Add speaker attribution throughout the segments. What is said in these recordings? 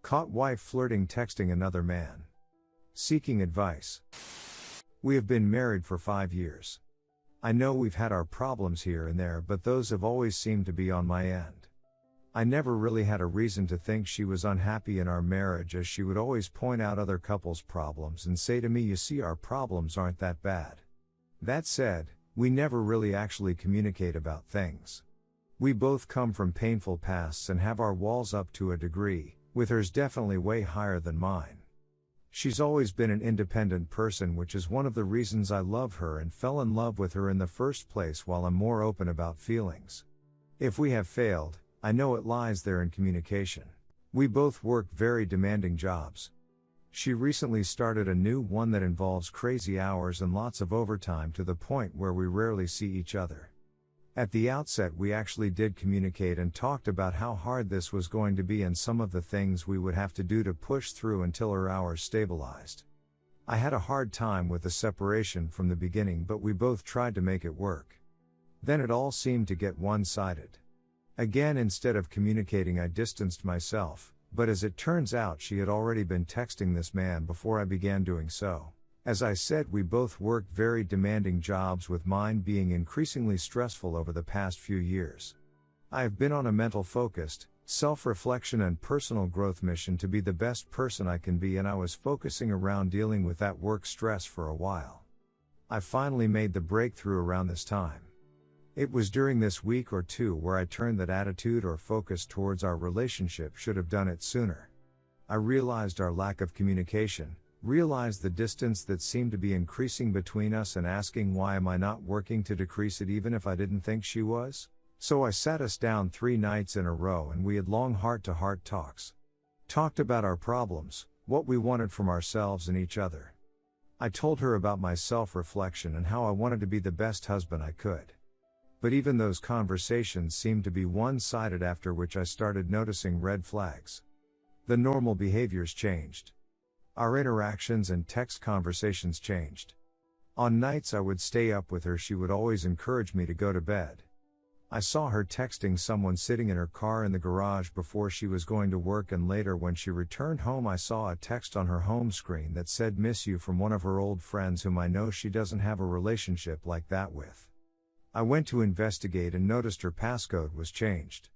Speaker 1: Caught wife flirting texting another man. Seeking advice. We have been married for 5 years. I know we've had our problems here and there, but those have always seemed to be on my end. I never really had a reason to think she was unhappy in our marriage, as she would always point out other couples' problems and say to me, "You see, our problems aren't that bad." That said, we never really actually communicate about things. We both come from painful pasts and have our walls up to a degree, with hers definitely way higher than mine. She's always been an independent person, which is one of the reasons I love her and fell in love with her in the first place, while I'm more open about feelings. If we have failed, I know it lies there in communication. We both work very demanding jobs. She recently started a new one that involves crazy hours and lots of overtime, to the point where we rarely see each other. At the outset, we actually did communicate and talked about how hard this was going to be and some of the things we would have to do to push through until her hours stabilized. I had a hard time with the separation from the beginning, but we both tried to make it work. Then it all seemed to get one-sided. Again, instead of communicating, I distanced myself, but as it turns out, she had already been texting this man before I began doing so. As I said, we both worked very demanding jobs, with mine being increasingly stressful over the past few years. I have been on a mental focused, self-reflection and personal growth mission to be the best person I can be, and I was focusing around dealing with that work stress for a while. I finally made the breakthrough around this time. It was during this week or two where I turned that attitude or focus towards our relationship. Should have done it sooner. I realized our lack of communication, realized the distance that seemed to be increasing between us, and asking, why am I not working to decrease it even if I didn't think she was? So I sat us down 3 nights in a row and we had long heart-to-heart talks. Talked about our problems, what we wanted from ourselves and each other. I told her about my self-reflection and how I wanted to be the best husband I could. But even those conversations seemed to be one-sided, after which I started noticing red flags. The normal behaviors changed. Our interactions and text conversations changed. On nights I would stay up with her, she would always encourage me to go to bed. I saw her texting someone sitting in her car in the garage before she was going to work, and later when she returned home I saw a text on her home screen that said "miss you" from one of her old friends whom I know she doesn't have a relationship like that with. I went to investigate and noticed her passcode was changed.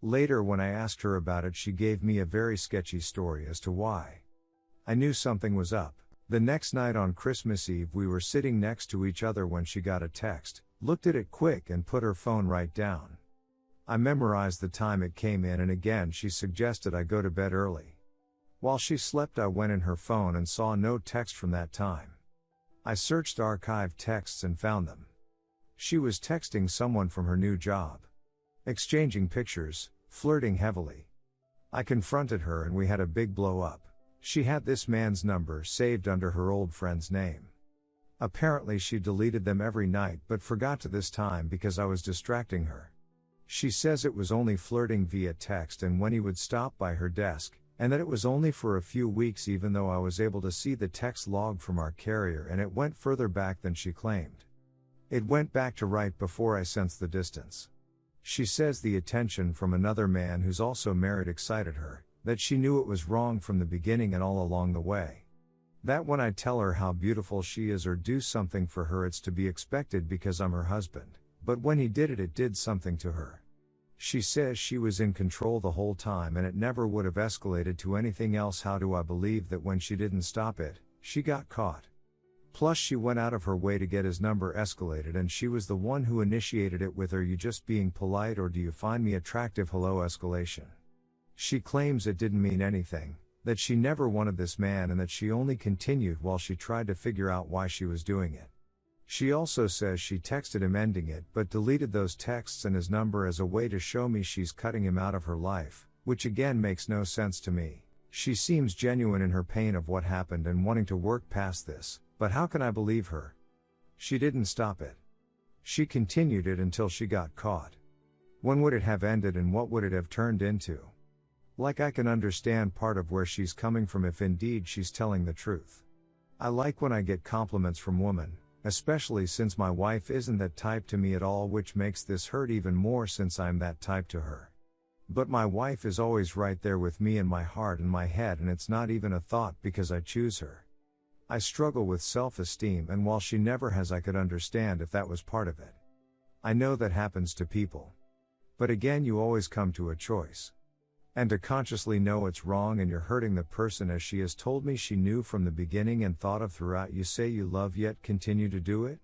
Speaker 1: Later, when I asked her about it, she gave me a very sketchy story as to why. I knew something was up. The next night on Christmas Eve, we were sitting next to each other when she got a text, looked at it quick and put her phone right down. I memorized the time it came in, and again she suggested I go to bed early. While she slept, I went in her phone and saw no text from that time. I searched archived texts and found them. She was texting someone from her new job. Exchanging pictures, flirting heavily. I confronted her and we had a big blow up. She had this man's number saved under her old friend's name. Apparently she deleted them every night but forgot to this time because I was distracting her. She says it was only flirting via text and when he would stop by her desk, and that it was only for a few weeks, even though I was able to see the text log from our carrier, and it went further back than she claimed. It went back to right before I sensed the distance. She says the attention from another man who's also married excited her, that she knew it was wrong from the beginning and all along the way. That when I tell her how beautiful she is or do something for her, it's to be expected because I'm her husband, but when he did it, it did something to her. She says she was in control the whole time and it never would have escalated to anything else. How do I believe that when she didn't stop it, she got caught? Plus she went out of her way to get his number escalated, and she was the one who initiated it with, "Are you just being polite or do you find me attractive? Hello escalation." She claims it didn't mean anything, that she never wanted this man, and that she only continued while she tried to figure out why she was doing it. She also says she texted him ending it but deleted those texts and his number as a way to show me she's cutting him out of her life, which again makes no sense to me. She seems genuine in her pain of what happened and wanting to work past this, but how can I believe her? She didn't stop it. She continued it until she got caught. When would it have ended and what would it have turned into? Like, I can understand part of where she's coming from if indeed she's telling the truth. I like when I get compliments from women, especially since my wife isn't that type to me at all, which makes this hurt even more since I'm that type to her. But my wife is always right there with me in my heart and my head, and it's not even a thought because I choose her. I struggle with self-esteem, and while she never has, I could understand if that was part of it. I know that happens to people. But again, you always come to a choice. And to consciously know it's wrong and you're hurting the person, as she has told me she knew from the beginning and thought of throughout, you say you love yet continue to do it?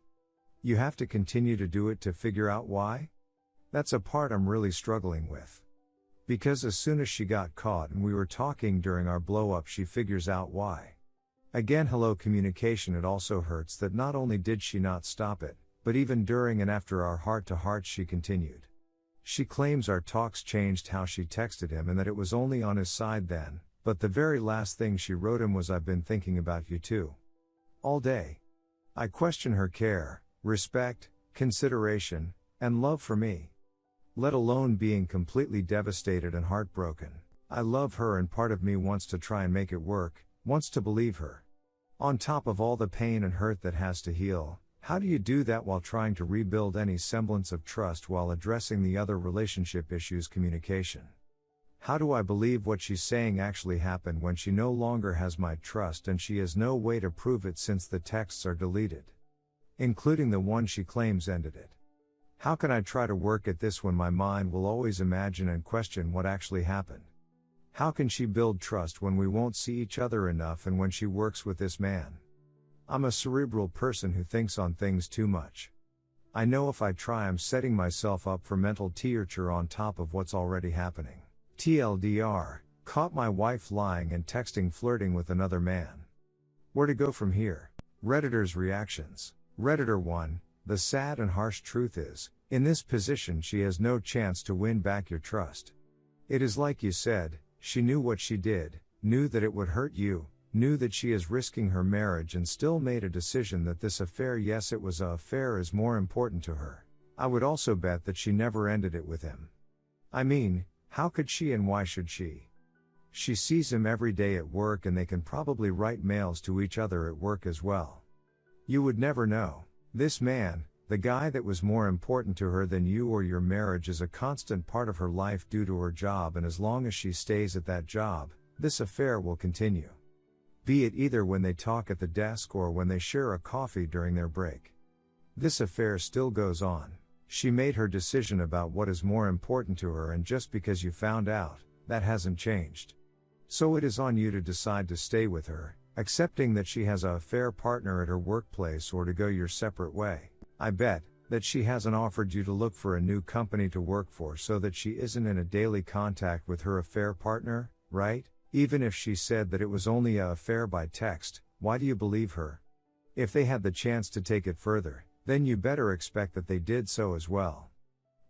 Speaker 1: You have to continue to do it to figure out why? That's a part I'm really struggling with. Because as soon as she got caught and we were talking during our blow-up, she figures out why. Again, hello communication. It also hurts that not only did she not stop it, but even during and after our heart-to-heart she continued. She claims our talks changed how she texted him and that it was only on his side then, but the very last thing she wrote him was, "I've been thinking about you too. All day." I question her care, respect, consideration, and love for me. Let alone being completely devastated and heartbroken. I love her and part of me wants to try and make it work, wants to believe her. On top of all the pain and hurt that has to heal, how do you do that while trying to rebuild any semblance of trust while addressing the other relationship issues? Communication. How do I believe what she's saying actually happened when she no longer has my trust and she has no way to prove it since the texts are deleted? Including the one she claims ended it. How can I try to work at this when my mind will always imagine and question what actually happened? How can she build trust when we won't see each other enough and when she works with this man? I'm a cerebral person who thinks on things too much. I know if I try, I'm setting myself up for mental torture on top of what's already happening. TLDR, caught my wife lying and texting flirting with another man. Where to go from here? Redditors' reactions. Redditor 1, the sad and harsh truth is, in this position she has no chance to win back your trust. It is like you said, she knew what she did, knew that it would hurt you, knew that she is risking her marriage and still made a decision that this affair, yes it was an affair, is more important to her. I would also bet that she never ended it with him. I mean, how could she and why should she? She sees him every day at work and they can probably write mails to each other at work as well. You would never know. This man, the guy that was more important to her than you or your marriage, is a constant part of her life due to her job, and as long as she stays at that job, this affair will continue. Be it either when they talk at the desk or when they share a coffee during their break. This affair still goes on. She made her decision about what is more important to her, and just because you found out, that hasn't changed. So it is on you to decide to stay with her, accepting that she has an affair partner at her workplace, or to go your separate way. I bet that she hasn't offered you to look for a new company to work for so that she isn't in a daily contact with her affair partner, right? Even if she said that it was only an affair by text, why do you believe her? If they had the chance to take it further, then you better expect that they did so as well.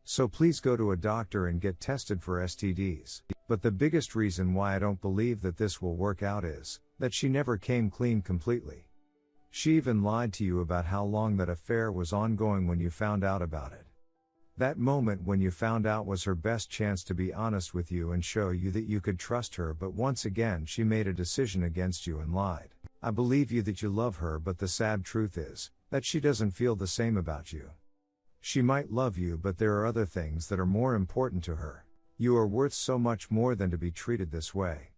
Speaker 1: So please go to a doctor and get tested for STDs. But the biggest reason why I don't believe that this will work out is that she never came clean completely. She even lied to you about how long that affair was ongoing when you found out about it. That moment when you found out was her best chance to be honest with you and show you that you could trust her, but once again she made a decision against you and lied. I believe you that you love her, but the sad truth is that she doesn't feel the same about you. She might love you, but there are other things that are more important to her. You are worth so much more than to be treated this way.